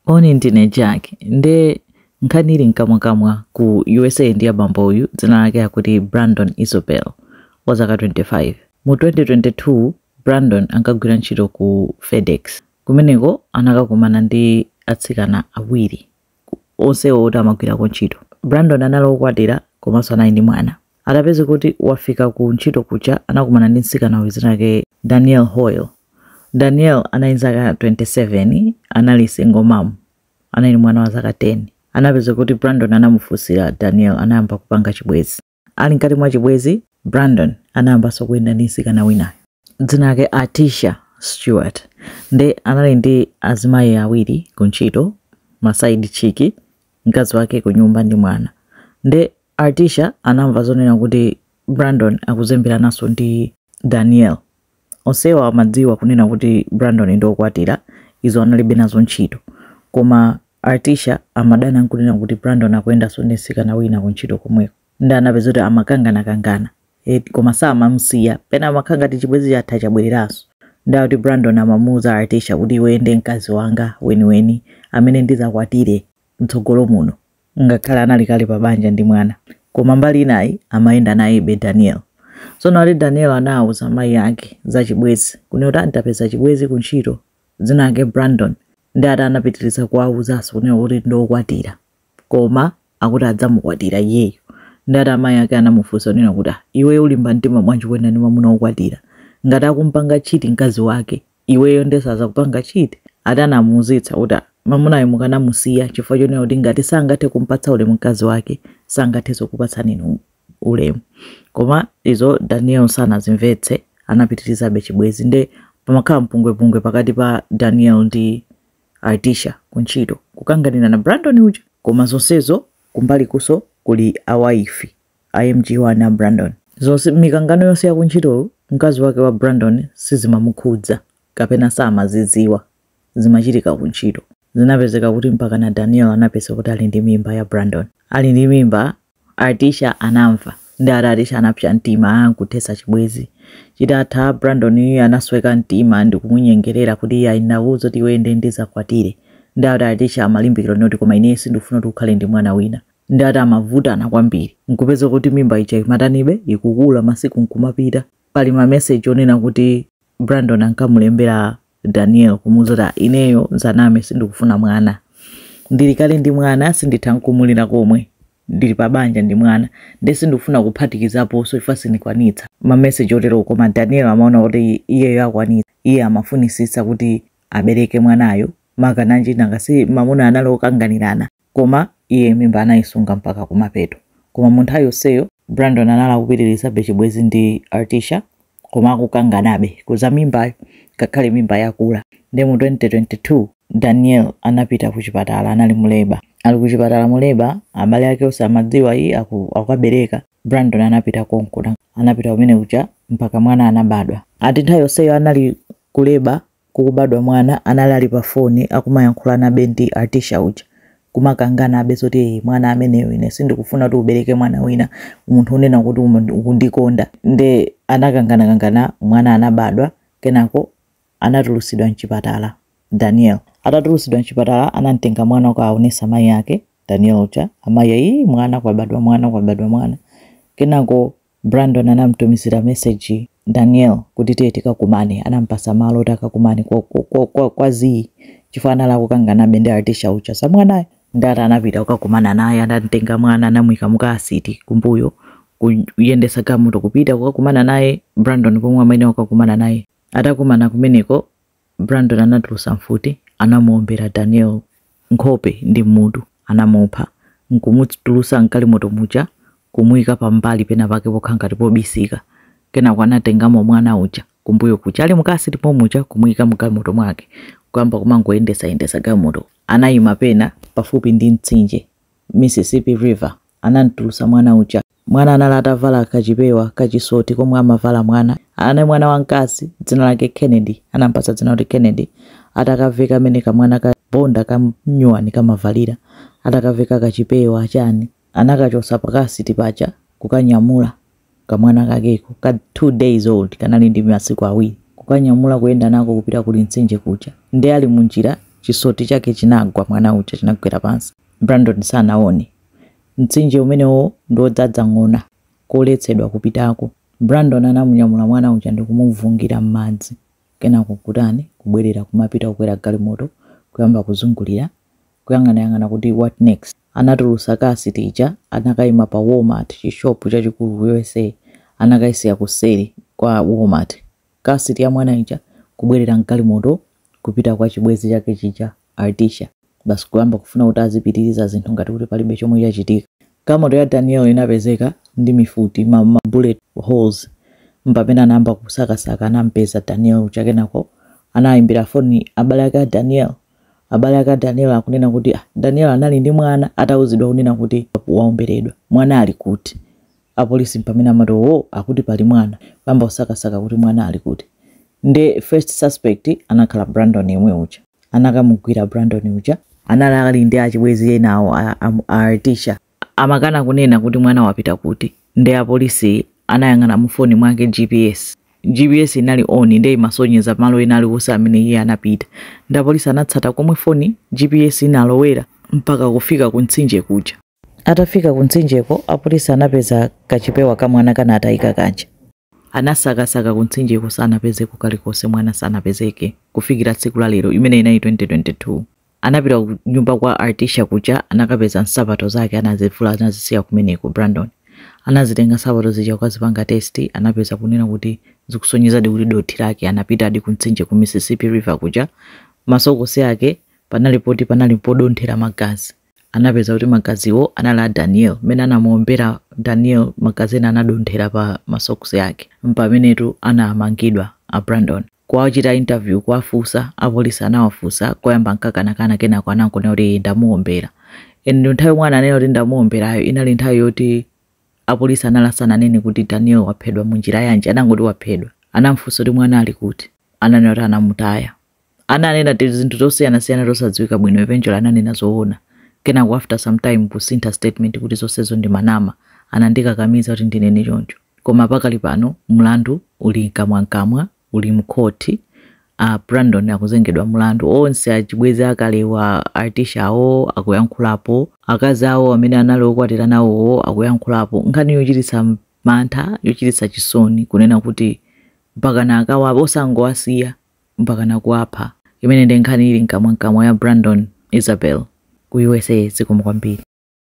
Oni ndine Jack. Nde nkaniri nkamwa ku USA ndi abambo uyu dzina lake akuti Brandon Isobel wazaka 25. Mu 2022 Brandon ankagwira ntchito ku FedEx. Kumeneko anakakumana ndi atsikana awiri. Onse oti amagwira ku ntchito. Brandon anali wokwatira komanso anali ndi mwana. Atapeza kuti wafika ku ntchito kucha anakumana ndi mtsikana wina lake Daniel Hoyle. Daniel anali zaka 27, anali single mom. Anali mwana wa zaka 10. Anapeza kuti Brandon anamufunsira Daniel anayamba kupanga chibwezi. Ali nkati mwa chibwezi, Brandon anayamba kuyenda ndi mtsikana winayo. Dzina lake Artisha Stewart. Nde anali ndi azimayi awiri ku ntchito, masaidi chiki, mkazi wake ku nyumba ndi mwana. Nde Artisha anamva zonena kuti Brandon akuzembera naso ndi Daniel. Onsewa amadziwa kunena kuti Brandon ndi wokwatira, izo analibe nazo ntchito. Koma Artisha amadana nkunena kuti Brandon akuyenda ndi mtsikana wina ku ntchito komweko. Nde anapeza kuti amakangana. Koma samamsiya, pena amakanga ti chibwezi chatha chabwereranso. Nde kuti Brandon amamuuza Artisha kuti iwe ndi mkazi wanga weniweni amene ndizakwatire mtsogolo muno. Ngakhala anali kale pa banja ndi mwana. Koma mbali inayi amayenda naye Daniel. Tsono ali Daniel anawuza mayi ake za chibwezi. Kunena antapeza chibwezi ku ntchito dzina lake Brandon. Ndi anapitiriza kuwawuzanso kunena kuti ndi wokwatira. Koma akuti adzamukwatira iyeyo. Ndi amayi ake anamufunsa kunena kuti iwe ulimba mtima bwanji kuyenda ndi mwamuna wokwatira. Ngati akumpanga chiti mkazi wake, iweyo ndesaza kupanga chiti. Anamuuzitsa kuti mamunayo mukanamusiya chifukwa chonena kuti ngati sangathe kumpatsa ulemu mkazi wake, sangathe kupatsani ulemu. Koma izo Daniel sanazimvetse, anapitirizabe chibwezi. Nde pamakhala mpungwepungwe pakati pa Daniel ndi Artisha ku ntchito kukanganira na Brandon uja. Koma zonsezo kumbali kuso kuli awaifi IMG1 na Brandon. Zonse mikangano yonse ya ku ntchito mkazi wake wa Brandon sizimamukhudza kapena samazidziwa, zimachitika ku ntchito. Zinapezeka kuti mpaka na Daniel anapeza kuti ali ndi mimba ya Brandon. Ali ndi mimba, Artisha anamva. Ndi Artisha anapsa mtima kutesa chibwezi. Chitatha Brandon anasweka mtima ndi kumunyengerera kuti iye inawuzo kuti iwe ndizakwatire. Ndi Artisha amalimbikira noti koma ine sindifuna kuti ukhale ndi mwana wina. Ndi amavutana kwambiri. Nkupeza kuti mimba icha imatanibe ikukula masiku nkumapita. Pali ma message onena kuti Brandon ankamulembera Daniel kumuuza ineyo nzaname sindikufuna mwana. Ndili kale ndi mwana sinditha nkumulira komwe. Ndili pa banja ndi mwana. Ndi sindikufuna kuphatikizapo so ifa sinikwanitsa. Ma message otero koma Daniel amaona kuti iye yakwanitsa. Iye amafunisisa kuti abereke mwanayo. Makananji nangasi mamuna anali okanganirana. Koma iye mimba anayisunga mpaka kumapeto. Koma munthu yonseyo Brandon anala kupitiriza chibwezi ndi Artisha. Koma akukanganabe kuza mimba kakhale mimba yakula. Ndi mu 2022 Daniel anapita ku chipatala, anali muleba. Ali ku chipatala muleba, abale ake onse amadziwa iye akukabereka. Brandon anapita konko, anapita kumene kucha mpaka mwana anabadwa. Ati nthawi yonseyo anali kuleba kukubadwa mwana, anali ali pa foni akumayankhulana ndi Artisha uja. Kumakangana abesoti mwana ameneyo ine sindikufuna kuti ubereke mwana wina, munthu unena kuti ukundikonda. Nde anakangana mwana anabadwa, kenako anatulusidwa mchipatala. Daniel atatulusidwa mchipatala anamtenga mwana akaonesa mayi yake Daniel uja. Amayi mwana kwabadwa mwana. Kenako Brandon anamtumizira message Daniel kuti tikakumane, anampasa malo takakumane kwa zi chifana la kukangana ndi Artisha uja sa mwanayo. Ndata anapita kukakumana naye, anatenga mwana anamwika mukasiti kumbuyo kuyendesa gamoto kupita kukakumana naye Brandon pomwe amene kukakumana naye. Atakumana kumeneko Brandon anatulusa mfuti, anamuombera Daniel nkhope ndi mutu, anamupha. Nkumutulusa nkali moto muja kumuyika pambali pena pake pokhanga tipobisika. Kenako anatengamo mwana uja kumbuyo kuchali mukasiti pomuja kumuyika mugamoto mwake. Kwamba kumangoyendesa gamoto. Anayima pena pafupi ndi mtsinje Mississippi River. Anantulusa mwana uja. Mwana analata vala kachipewa kachisoti komwe amavala mwana. Ana mwana wankasi dzina lake Kennedy, anampatsa dzina lake Kennedy. Atakaveka meneka mwana ka bonda kamnyuwani kamavalira. Atakaveka kachipewa achani. Anakachosa pakasiti pacha kukanyamula kamwana kakeko ka 2 days old, kanali ndi masiku awiri. Kukanyamula kuyenda nako kupita kuli mtsinje kucha. Ndi ali munjira chisoti chake chinagwa, mwana uja chinagwera pansi. Brandon sanaone. Mtsinje umenewo ndodzadza ng'ona koletsedwa kupitako. Brandon anamunyamula mwana uja ndikumuvungira m'madzi. Kenako kutani kubwerera kumapita kukwera galimoto kuyamba kuzungulira kuyang'ana kuti what next. Anatulusa kasi tija anakayima pa Walmart, chishopu chachikulu ku USA. Anakayisiya kuseri kwa Walmart. Kasi ya mwana ija kubwerera mgalimoto kupita kwa chibwezi chake chija Artisha. Basi kuyamba kufuna kuti azipitiriza zinthu ngati kuti palibe chomwe chachitika. Galimoto ya Daniel inapezeka ndi mifuti ma bullet holes. Mpamene anayamba kusakasaka anampeza Daniel uja. Kenako anayimbira foni abale ake Daniel. Abale ake Daniel akunena kuti Daniel anali ndi mwana, atauzidwa kunena kuti waomberedwa. Mwana ali kuti. Apolisi mpamene amato akuti pali mwana, pamba usakasaka kuti mwana ali kuti. Nde first suspect anakhala Brandon yemwe uja. Anakamugwira Brandon uja. Analali ndi achibwezi enawo Artisha. Amakana kunena kuti mwana wapita kuti. Nde apolisi anayang'ana mufoni mwake GPS inali on, nde imasonyeza malo inali kusa amene iye anapita. Nda polisi anatsata komwe foni GPS inalowera mpaka kufika ku mtsinje kuja. Atafika ku mtsinjeko apolisi anapeza kachipewa ka mwana kana atayika kanja. Anasakasaka ku mtsinjeko sanapezeko kalikose, mwana sanapezeke kufikira tsiku la lero imene inayi 2022. Anapita ku nyumba kwa Artisha kuja, anakapeza nsapato zake anazivula anazisiya kumeneko. Brandon anazitenga nsapato zija ukazipanga testi, anapeza kunena kuti zikusonyeza kuti doti lake. Anapita adi ku mtsinje ku Mississippi River kuja. Masokosi ake panali podonthera magazi. Anapeza kuti magaziwo anali Daniel. Mene anamuombera Daniel magazi anadonthera pa masokosi yake. Mpamenetu anamangidwa a Brandon. Kwa chita interview kwa fusa, apolisi anawafusa koyamba nkakana kenako anankona kuti ndamuombera. Endo nthawi mwana anena kuti ndamuomberayo inali nthawi yoti apolisi analasana nene kuti Daniel waphedwa munjira yanji. Anangoti waphedwa. Anamfusa kuti mwana ali kuti. Ananena kuti anamutaya. Ananena kuti zinthu zosiyana zosadziwika bwino. Eventually ananena zoona. Kenako after some time kusintha statement kuti zonsezo ndi manama. Anandikakamiza kuti ndinene choncho. Koma pakali pano mlandu uli kamwankamwa, uli mkhoti. Brandon akuzengedwa mlandu. Onse achibwezi akale wa Artisha awo akuyankhulapo. Akazi awo amene anali okwatira nawo akuyankhulapo. Nkhani yochititsa mantha, yochititsa chisoni kunena kuti mpaka na akawa osangowasiya mpaka na kuapha. Imene ndi nkhani ili mkamwankamwa ya Brandon Isabel ku USA. Zikomo kwambiri.